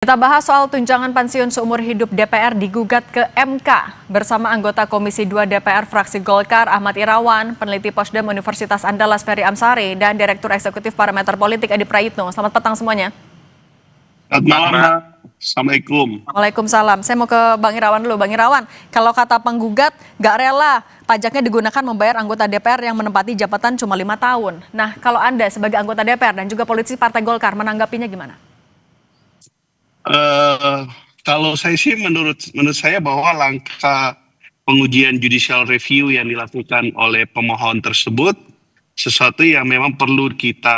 Kita bahas soal tunjangan pensiun seumur hidup DPR digugat ke MK bersama anggota Komisi 2 DPR fraksi Golkar Ahmad Irawan, peneliti Posdem Universitas Andalas Ferry Amsari, dan Direktur Eksekutif Parameter Politik Edi Prayitno. Selamat petang semuanya. Selamat malam, Mbak. Assalamualaikum. Waalaikumsalam. Saya mau ke Bang Irawan dulu. Bang Irawan, kalau kata penggugat gak rela pajaknya digunakan membayar anggota DPR yang menempati jabatan cuma 5 tahun. Nah, kalau Anda sebagai anggota DPR dan juga politisi Partai Golkar menanggapinya gimana? Kalau saya sih menurut saya bahwa langkah pengujian judicial review yang dilakukan oleh pemohon tersebut sesuatu yang memang perlu kita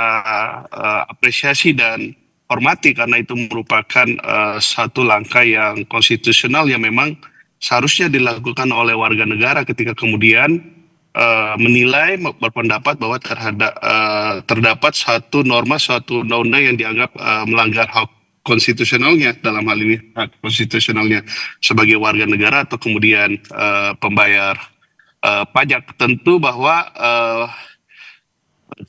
apresiasi dan hormati, karena itu merupakan satu langkah yang konstitusional yang memang seharusnya dilakukan oleh warga negara ketika kemudian menilai, berpendapat bahwa terdapat satu norma, suatu undang-undang yang dianggap melanggar hak konstitusionalnya, dalam hal ini hak konstitusionalnya sebagai warga negara atau kemudian pembayar pajak. Tentu bahwa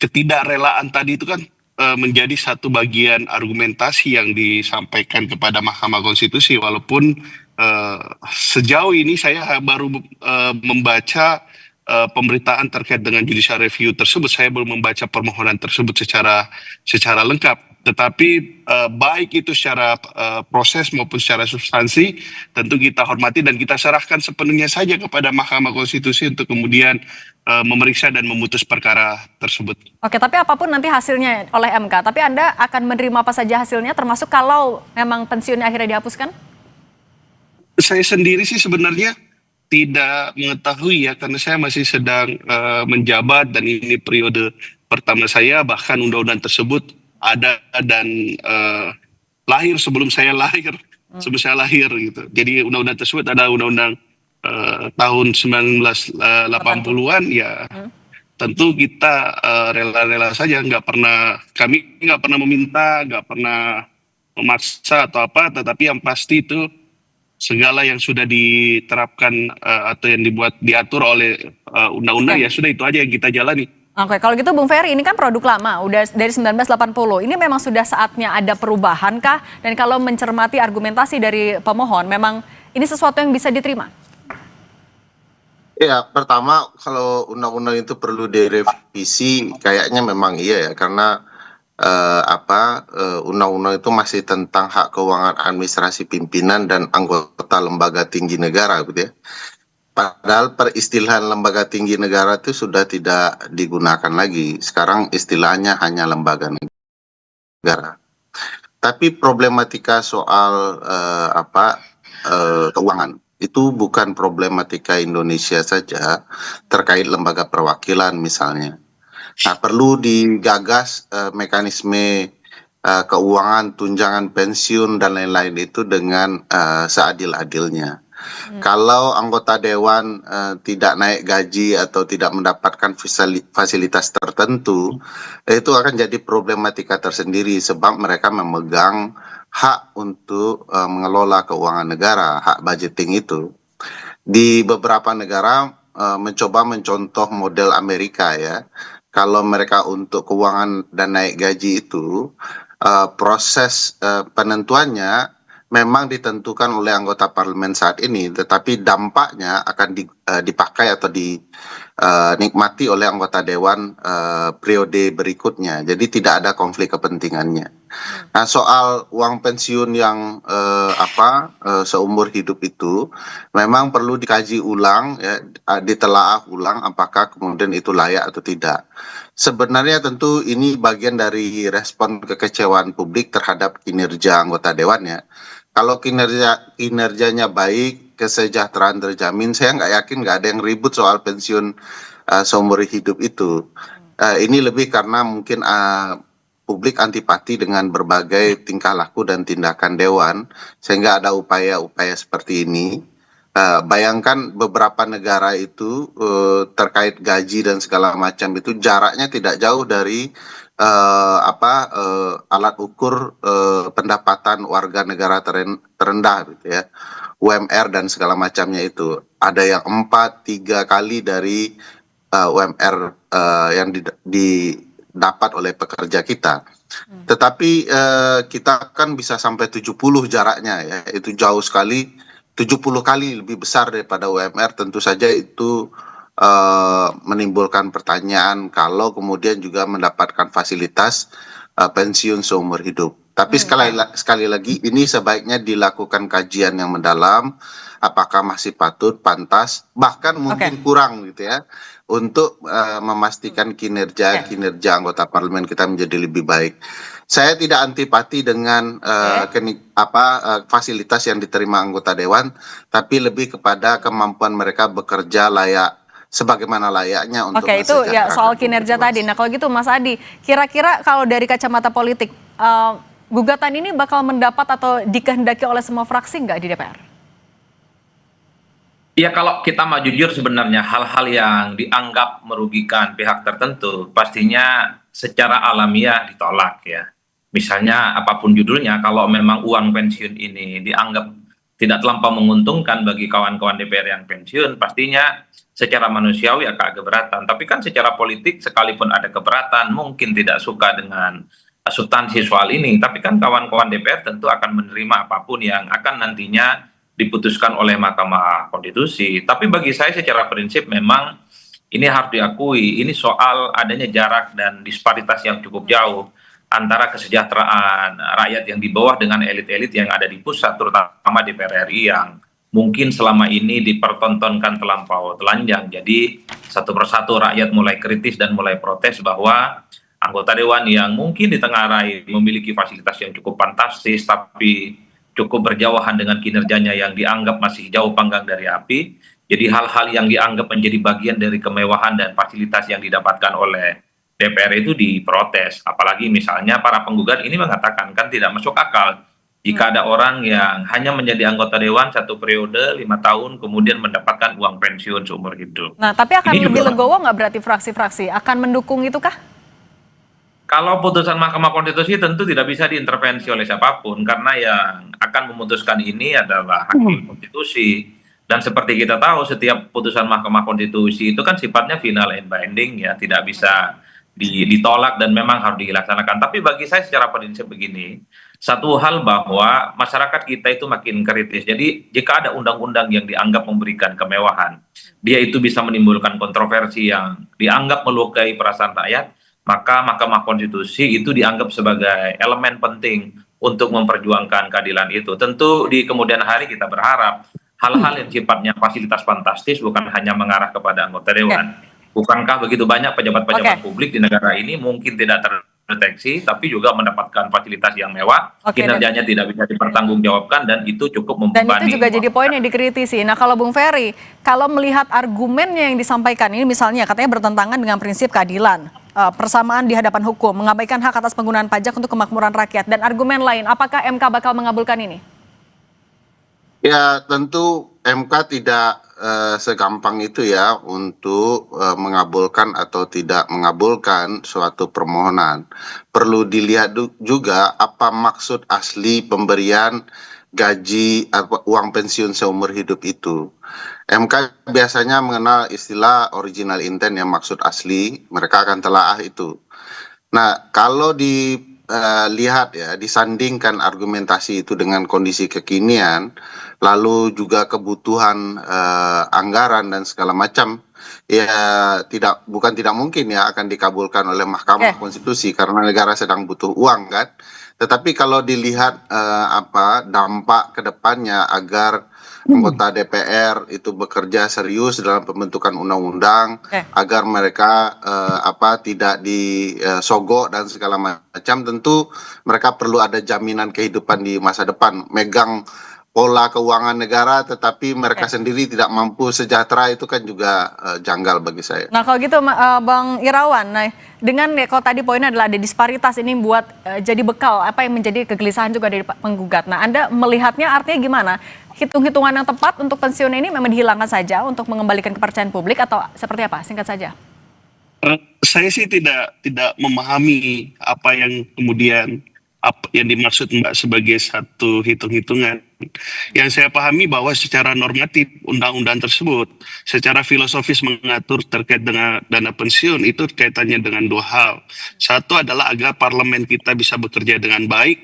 ketidakrelaan tadi itu kan menjadi satu bagian argumentasi yang disampaikan kepada Mahkamah Konstitusi, walaupun sejauh ini saya baru membaca pemberitaan terkait dengan judicial review tersebut. Saya belum membaca permohonan tersebut secara lengkap. Tetapi baik itu secara proses maupun secara substansi, tentu kita hormati dan kita serahkan sepenuhnya saja kepada Mahkamah Konstitusi untuk kemudian memeriksa dan memutus perkara tersebut. Oke, tapi apapun nanti hasilnya oleh MK, tapi Anda akan menerima apa saja hasilnya, termasuk kalau memang pensiunnya akhirnya dihapuskan? Saya sendiri sih sebenarnya tidak mengetahui ya, karena saya masih sedang menjabat dan ini periode pertama saya. Bahkan undang-undang tersebut ada dan lahir sebelum saya lahir, gitu. Jadi undang-undang tersebut ada undang-undang tahun 1980-an ya. Tentu kita rela-rela saja, kami nggak pernah meminta, nggak pernah memaksa atau apa, tetapi yang pasti itu segala yang sudah diterapkan atau yang diatur oleh undang-undang, ya sudah, itu aja yang kita jalani. Oke, kalau gitu Bung Ferry, ini kan produk lama, udah dari 1980. Ini memang sudah saatnya ada perubahan kah? Dan kalau mencermati argumentasi dari pemohon, memang ini sesuatu yang bisa diterima? Ya, pertama kalau undang-undang itu perlu direvisi, kayaknya memang iya ya, karena undang-undang itu masih tentang hak keuangan administrasi pimpinan dan anggota lembaga tinggi negara, gitu ya. Padahal peristilahan lembaga tinggi negara itu sudah tidak digunakan lagi. Sekarang istilahnya hanya lembaga negara. Tapi problematika soal keuangan itu bukan problematika Indonesia saja, terkait lembaga perwakilan misalnya. Nah, perlu digagas mekanisme keuangan, tunjangan pensiun dan lain-lain itu dengan seadil-adilnya. Kalau anggota dewan tidak naik gaji atau tidak mendapatkan fasilitas tertentu, itu akan jadi problematika tersendiri, sebab mereka memegang hak untuk mengelola keuangan negara, hak budgeting itu. Di beberapa negara mencoba mencontoh model Amerika ya. Kalau mereka untuk keuangan dan naik gaji itu, proses penentuannya memang ditentukan oleh anggota parlemen saat ini, tetapi dampaknya akan dipakai atau dinikmati oleh anggota dewan periode berikutnya. Jadi tidak ada konflik kepentingannya. Nah, soal uang pensiun yang seumur hidup itu memang perlu dikaji ulang, ya, ditelaah ulang apakah kemudian itu layak atau tidak. Sebenarnya tentu ini bagian dari respon kekecewaan publik terhadap kinerja anggota dewan ya. Kalau kinerjanya baik, kesejahteraan terjamin, saya nggak yakin nggak ada yang ribut soal pensiun seumur hidup itu. Ini lebih karena mungkin publik antipati dengan berbagai tingkah laku dan tindakan dewan, sehingga ada upaya-upaya seperti ini. Bayangkan beberapa negara itu terkait gaji dan segala macam itu jaraknya tidak jauh dari alat ukur pendapatan warga negara terendah, gitu ya, UMR dan segala macamnya itu. Ada yang 3 kali dari UMR yang dapat oleh pekerja kita. Tetapi kita kan bisa sampai 70 jaraknya ya, itu jauh sekali, 70 kali lebih besar daripada UMR. Tentu saja itu menimbulkan pertanyaan kalau kemudian juga mendapatkan fasilitas pensiun seumur hidup. Tapi sekali lagi ini sebaiknya dilakukan kajian yang mendalam, apakah masih patut, pantas, bahkan mungkin kurang gitu ya, untuk memastikan kinerja anggota parlemen kita menjadi lebih baik. Saya tidak antipati dengan fasilitas yang diterima anggota dewan, tapi lebih kepada kemampuan mereka bekerja sebagaimana layaknya untuk itu ya soal kinerja tadi. Nah kalau gitu Mas Adi, kira-kira kalau dari kacamata politik, gugatan ini bakal mendapat atau dikehendaki oleh semua fraksi nggak di DPR? Ya kalau kita mau jujur sebenarnya hal-hal yang dianggap merugikan pihak tertentu pastinya secara alamiah ditolak ya. Misalnya apapun judulnya, kalau memang uang pensiun ini dianggap tidak terlampau menguntungkan bagi kawan-kawan DPR yang pensiun, pastinya secara manusiawi agak keberatan. Tapi kan secara politik sekalipun ada keberatan, mungkin tidak suka dengan substansi soal ini, tapi kan kawan-kawan DPR tentu akan menerima apapun yang akan nantinya diputuskan oleh Mahkamah Konstitusi. Tapi bagi saya secara prinsip memang ini harus diakui, ini soal adanya jarak dan disparitas yang cukup jauh antara kesejahteraan rakyat yang di bawah dengan elit-elit yang ada di pusat, terutama DPR RI yang mungkin selama ini dipertontonkan terlampau telanjang. Jadi satu persatu rakyat mulai kritis dan mulai protes bahwa anggota dewan yang mungkin ditengarai memiliki fasilitas yang cukup fantastis tapi cukup berjauhan dengan kinerjanya yang dianggap masih jauh panggang dari api. Jadi hal-hal yang dianggap menjadi bagian dari kemewahan dan fasilitas yang didapatkan oleh DPR itu diprotes. Apalagi misalnya para penggugat ini mengatakan kan tidak masuk akal jika ada orang yang hanya menjadi anggota dewan 1 periode 5 tahun kemudian mendapatkan uang pensiun seumur hidup. Nah tapi akan lebih legowo nggak berarti fraksi-fraksi akan mendukung itu kah? Kalau putusan Mahkamah Konstitusi tentu tidak bisa diintervensi oleh siapapun karena yang akan memutuskan ini adalah hakim konstitusi. Dan seperti kita tahu setiap putusan Mahkamah Konstitusi itu kan sifatnya final and binding ya, tidak bisa ditolak dan memang harus dilaksanakan. Tapi bagi saya secara prinsip begini, satu hal bahwa masyarakat kita itu makin kritis. Jadi jika ada undang-undang yang dianggap memberikan kemewahan, dia itu bisa menimbulkan kontroversi yang dianggap melukai perasaan rakyat, maka Mahkamah Konstitusi itu dianggap sebagai elemen penting untuk memperjuangkan keadilan itu. Tentu di kemudian hari kita berharap hal-hal yang sifatnya fasilitas fantastis bukan hanya mengarah kepada anggota dewan. Bukankah begitu banyak pejabat-pejabat publik di negara ini mungkin tidak terdeteksi tapi juga mendapatkan fasilitas yang mewah, kinerjanya tidak bisa dipertanggungjawabkan dan itu cukup membebani. Dan itu juga jadi poin yang dikritisi. Nah kalau Bung Ferry, kalau melihat argumennya yang disampaikan ini misalnya katanya bertentangan dengan prinsip keadilan, persamaan di hadapan hukum, mengabaikan hak atas penggunaan pajak untuk kemakmuran rakyat, dan argumen lain, apakah MK bakal mengabulkan ini? Ya tentu MK tidak segampang itu ya untuk mengabulkan atau tidak mengabulkan suatu permohonan. Perlu dilihat juga apa maksud asli pemberian gaji atau uang pensiun seumur hidup itu. MK biasanya mengenal istilah original intent yang maksud asli, mereka akan telaah itu. Nah, kalau dilihat ya, disandingkan argumentasi itu dengan kondisi kekinian, lalu juga kebutuhan anggaran dan segala macam, ya bukan tidak mungkin ya akan dikabulkan oleh Mahkamah Konstitusi karena negara sedang butuh uang kan. Tetapi kalau dilihat dampak ke depannya agar anggota DPR itu bekerja serius dalam pembentukan undang-undang, agar mereka tidak disogok dan segala macam, tentu mereka perlu ada jaminan kehidupan di masa depan. Megang pola keuangan negara tetapi mereka sendiri tidak mampu sejahtera, itu kan juga janggal bagi saya. Nah kalau gitu Bang Irawan, nah dengan kalau tadi poinnya adalah ada disparitas ini buat jadi bekal apa yang menjadi kegelisahan juga dari penggugat. Nah Anda melihatnya artinya gimana? Hitung-hitungan yang tepat untuk pensiun ini memang dihilangkan saja untuk mengembalikan kepercayaan publik atau seperti apa? Singkat saja. Saya sih tidak memahami apa yang kemudian apa yang dimaksud Mbak sebagai satu hitung-hitungan. Yang saya pahami bahwa secara normatif undang-undang tersebut secara filosofis mengatur terkait dengan dana pensiun itu kaitannya dengan dua hal. Satu adalah agar parlemen kita bisa bekerja dengan baik,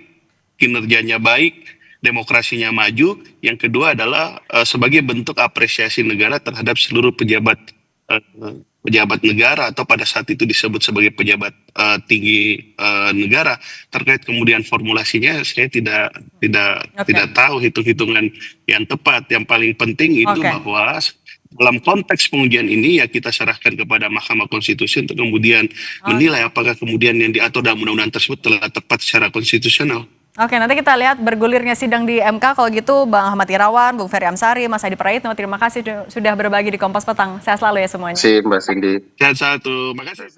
kinerjanya baik, demokrasinya maju. Yang kedua adalah sebagai bentuk apresiasi negara terhadap seluruh pejabat negara atau pada saat itu disebut sebagai pejabat tinggi negara. Terkait kemudian formulasinya saya tidak tahu hitung-hitungan yang tepat. Yang paling penting itu bahwa dalam konteks pengujian ini ya kita serahkan kepada Mahkamah Konstitusi untuk kemudian menilai apakah kemudian yang diatur dalam undang-undang tersebut telah tepat secara konstitusional. Oke, nanti kita lihat bergulirnya sidang di MK. Kalau gitu, Bang Ahmad Irawan, Bung Ferry Amsari, Mas Adi Praitno, terima kasih sudah berbagi di Kompas Petang. Sehat selalu ya semuanya. Terima kasih Mbak Cindy. Sehat satu, makasih.